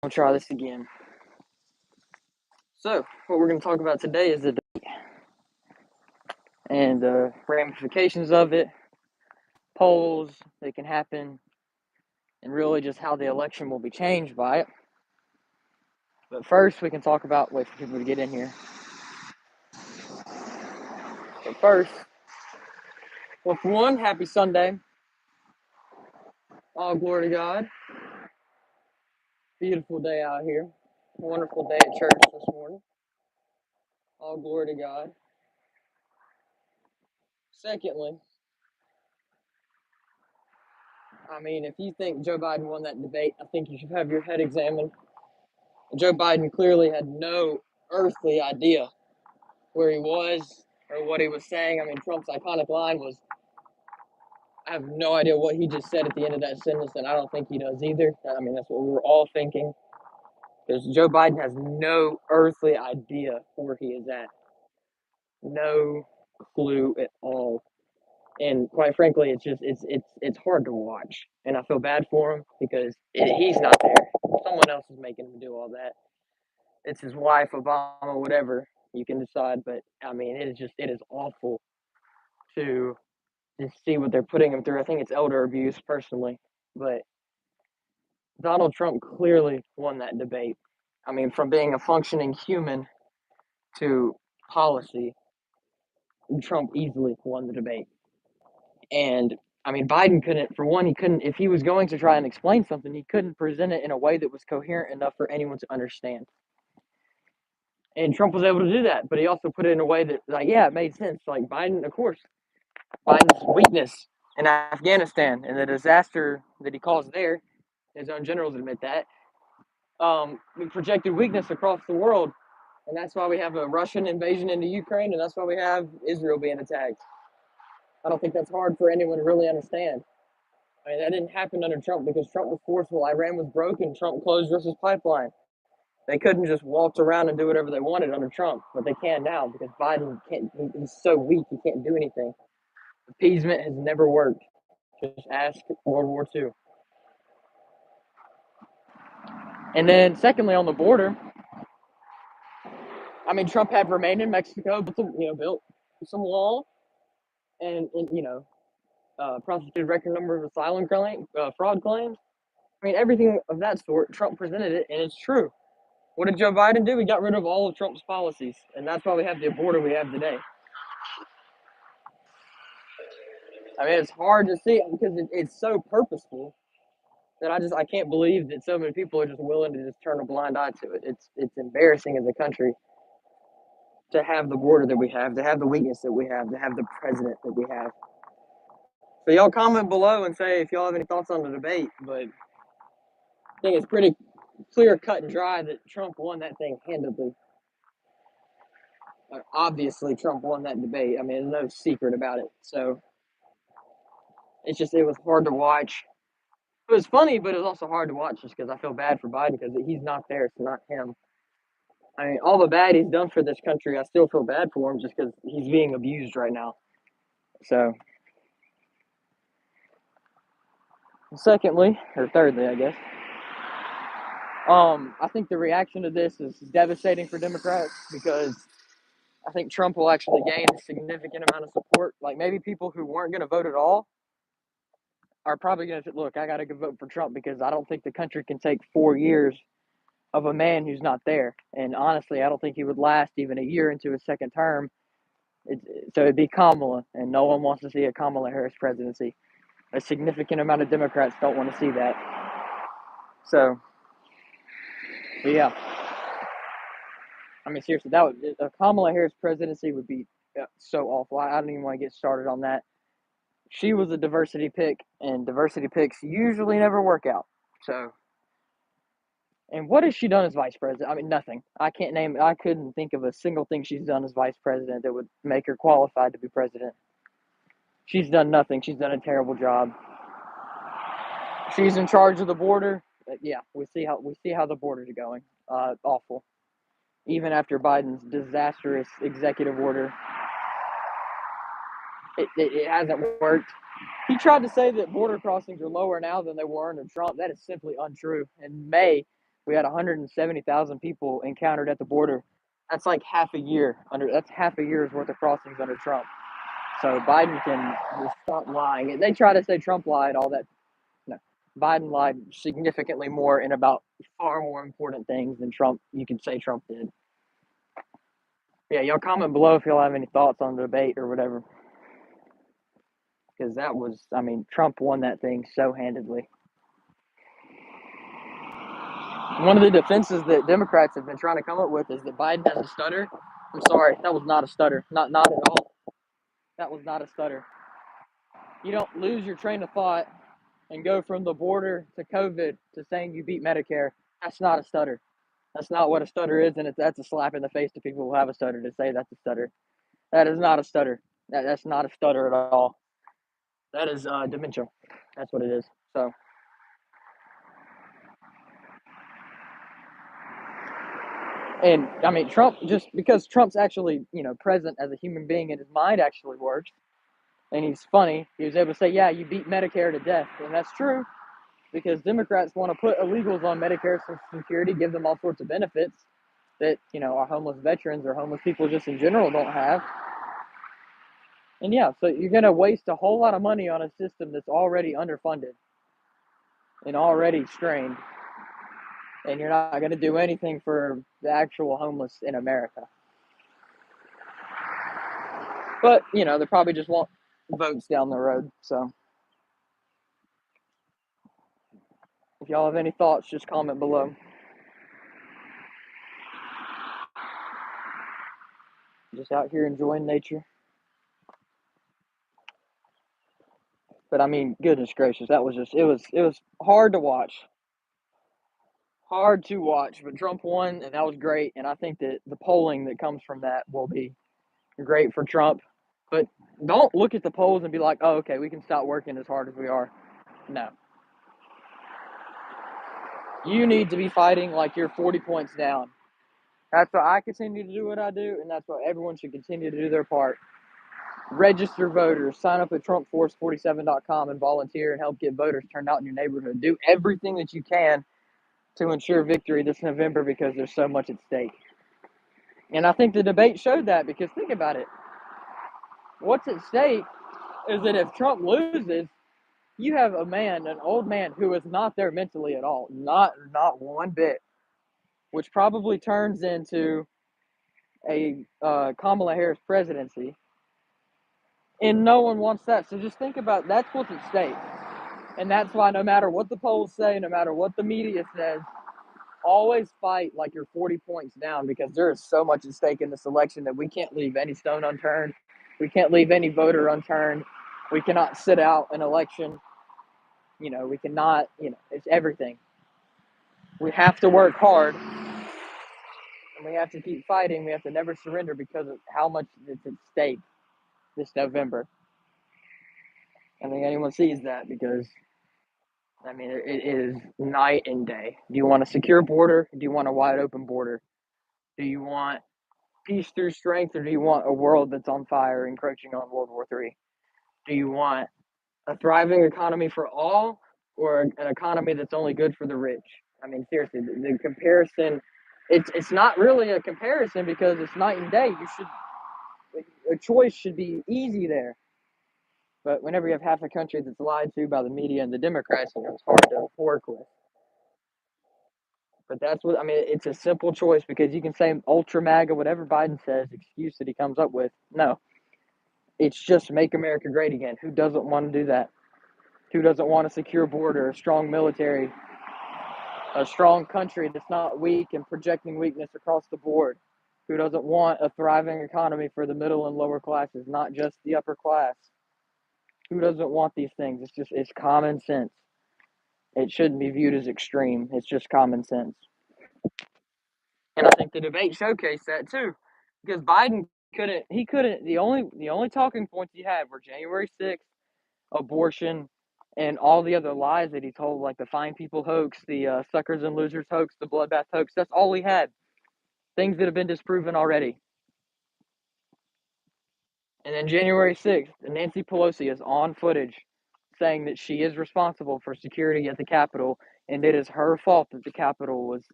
I'll try this again. So, what we're going to talk about today is the debate and the ramifications of it, polls that can happen, and really just how the election will be changed by it. But first, we can talk about, wait for people to get in here. But first, well, for one, happy Sunday. All glory to God. Beautiful day out here. Wonderful day at church this morning. All glory to God. Secondly, if you think Joe Biden won that debate, I think you should have your head examined. Joe Biden clearly had no earthly idea where he was or what he was saying. Trump's iconic line was, I have no idea what he just said at the end of that sentence, and I don't think he does either. That's what we were all thinking. Because Joe Biden has no earthly idea where he is at. No clue at all. And quite frankly, it's hard to watch. And I feel bad for him because he's not there. Someone else is making him do all that. It's his wife, Obama, whatever. You can decide. But, it is awful to see what they're putting him through. I think it's elder abuse, personally. But Donald Trump clearly won that debate. From being a functioning human to policy, Trump easily won the debate. And Biden couldn't, for one, if he was going to try and explain something, he couldn't present it in a way that was coherent enough for anyone to understand. And Trump was able to do that, but he also put it in a way that, it made sense. Like Biden, of course, Biden's weakness in Afghanistan and the disaster that he caused there, his own generals admit that, we projected weakness across the world. And that's why we have a Russian invasion into Ukraine, and that's why we have Israel being attacked. I don't think that's hard for anyone to really understand. That didn't happen under Trump because Trump was forceful. Iran was broken. Trump closed Russia's pipeline. They couldn't just waltz around and do whatever they wanted under Trump, but they can now because Biden can't. He's so weak, he can't do anything. Appeasement has never worked. Just ask World War II. And then, secondly, on the border, Trump had remained in Mexico, built some wall, and prosecuted record number of asylum fraud claims. Everything of that sort. Trump presented it, and it's true. What did Joe Biden do? He got rid of all of Trump's policies, and that's why we have the border we have today. It's hard to see because it's so purposeful that I can't believe that so many people are just willing to just turn a blind eye to it. It's embarrassing as a country to have the border that we have, to have the weakness that we have, to have the president that we have. So y'all comment below and say if y'all have any thoughts on the debate, but I think it's pretty clear, cut, and dry that Trump won that thing handedly. Obviously, Trump won that debate. There's no secret about it. So it was hard to watch. It was funny, but it was also hard to watch just because I feel bad for Biden because he's not there. It's not him. All the bad he's done for this country, I still feel bad for him just because he's being abused right now. So, thirdly, I guess, I think the reaction to this is devastating for Democrats because I think Trump will actually gain a significant amount of support. Like maybe people who weren't going to vote at all are probably going to look, I got to go vote for Trump because I don't think the country can take 4 years of a man who's not there. And honestly, I don't think he would last even a year into his second term. So it'd be Kamala, and no one wants to see a Kamala Harris presidency. A significant amount of Democrats don't want to see that. So, yeah. Seriously, a Kamala Harris presidency would be so awful. I don't even want to get started on that. She was a diversity pick, and diversity picks usually never work out. So, and what has she done as vice president? Nothing. I couldn't think of a single thing she's done as vice president that would make her qualified to be president. She's done nothing. She's done a terrible job. She's in charge of the border. Yeah, we see how the border's going. Awful. Even after Biden's disastrous executive order, it hasn't worked. He tried to say that border crossings are lower now than they were under Trump. That is simply untrue. In May, We had 170,000 people encountered at the border. That's like half a year that's half a year's worth of crossings under Trump. So Biden can just stop lying. They try to say Trump lied, all that. No, Biden lied significantly more in about far more important things than Trump. You can say Trump did. Yeah, y'all comment below if y'all have any thoughts on the debate or whatever. Because that was, I mean, Trump won that thing so handedly. One of the defenses that Democrats have been trying to come up with is that Biden has a stutter. I'm sorry, that was not a stutter. Not at all. That was not a stutter. You don't lose your train of thought and go from the border to COVID to saying you beat Medicare. That's not a stutter. That's not what a stutter is, and that's a slap in the face to people who have a stutter to say that's a stutter. That is not a stutter. That's not a stutter at all. That is dementia. That's what it is. So, and I mean, Trump, just because Trump's actually, present as a human being and his mind actually works, and he's funny, he was able to say, yeah, you beat Medicare to death. And that's true because Democrats want to put illegals on Medicare, Social Security, give them all sorts of benefits that, our homeless veterans or homeless people just in general don't have. And yeah, so you're going to waste a whole lot of money on a system that's already underfunded and already strained. And you're not going to do anything for the actual homeless in America. But, they probably just want votes down the road. So if y'all have any thoughts, just comment below. Just out here enjoying nature. But I mean, goodness gracious, that was just, it was hard to watch. Hard to watch, but Trump won, and that was great. And I think that the polling that comes from that will be great for Trump. But don't look at the polls and be like, oh, okay, we can stop working as hard as we are. No. You need to be fighting like you're 40 points down. That's why I continue to do what I do, and that's why everyone should continue to do their part. Register voters, sign up at TrumpForce47.com and volunteer and help get voters turned out in your neighborhood. Do everything that you can to ensure victory this November because there's so much at stake. And I think the debate showed that because think about it. What's at stake is that if Trump loses, you have an old man who is not there mentally at all, not one bit, which probably turns into a Kamala Harris presidency. And no one wants that. So just think about that's what's at stake. And that's why no matter what the polls say, no matter what the media says, always fight like you're 40 points down because there is so much at stake in this election that we can't leave any stone unturned. We can't leave any voter unturned. We cannot sit out an election. We cannot, it's everything. We have to work hard and we have to keep fighting. We have to never surrender because of how much it's at stake this November. I think anyone sees that because, I mean, it is night and day. Do you want a secure border? Do you want a wide open border? Do you want peace through strength, or do you want a world that's on fire, encroaching on World War III? Do you want a thriving economy for all, or an economy that's only good for the rich? I mean, seriously, the comparison, it's not really a comparison because it's night and day. A choice should be easy there. But whenever you have half a country that's lied to by the media and the Democrats, it's hard to work with. But that's what I mean. It's a simple choice because you can say ultra MAGA, whatever Biden says, excuse that he comes up with. No, it's just make America great again. Who doesn't want to do that? Who doesn't want a secure border, a strong military, a strong country that's not weak and projecting weakness across the board? Who doesn't want a thriving economy for the middle and lower classes, not just the upper class? Who doesn't want these things? It's common sense. It shouldn't be viewed as extreme. It's just common sense. And I think the debate showcased that too. Because Biden couldn't the only talking points he had were January 6th, abortion, and all the other lies that he told, like the fine people hoax, the suckers and losers hoax, the bloodbath hoax. That's all he had. Things that have been disproven already. And then January 6th, Nancy Pelosi is on footage saying that she is responsible for security at the Capitol And it is her fault that the Capitol was,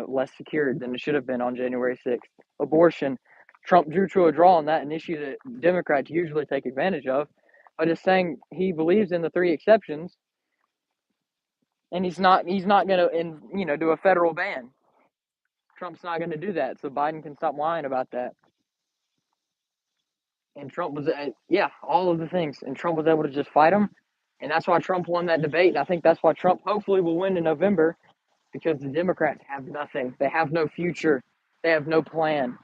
less secured than it should have been on January 6th. Abortion, Trump drew to a draw on that, an issue that Democrats usually take advantage of by just saying he believes in the three exceptions, and he's not going to do a federal ban. Trump's not going to do that, so Biden can stop lying about that. And Trump was, yeah, all of the things, and Trump was able to just fight him, and that's why Trump won that debate. And I think that's why Trump hopefully will win in November, because the Democrats have nothing. They have no future. They have no plan.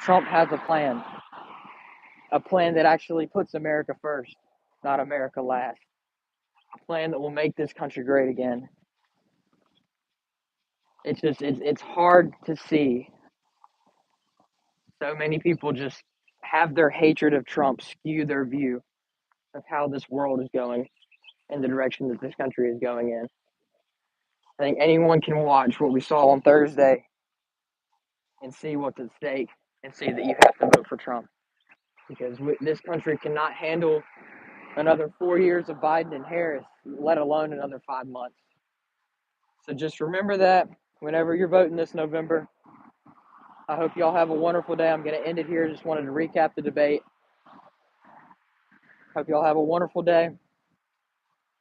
Trump has a plan that actually puts America first, not America last. A plan that will make this country great again. It's hard to see so many people just have their hatred of Trump skew their view of how this world is going and the direction that this country is going in. I think anyone can watch what we saw on Thursday and see what's at stake and see that you have to vote for Trump, because this country cannot handle another 4 years of Biden and Harris, let alone another 5 months. So just remember that whenever you're voting this November. I hope y'all have a wonderful day. I'm going to end it here. Just wanted to recap the debate. Hope y'all have a wonderful day.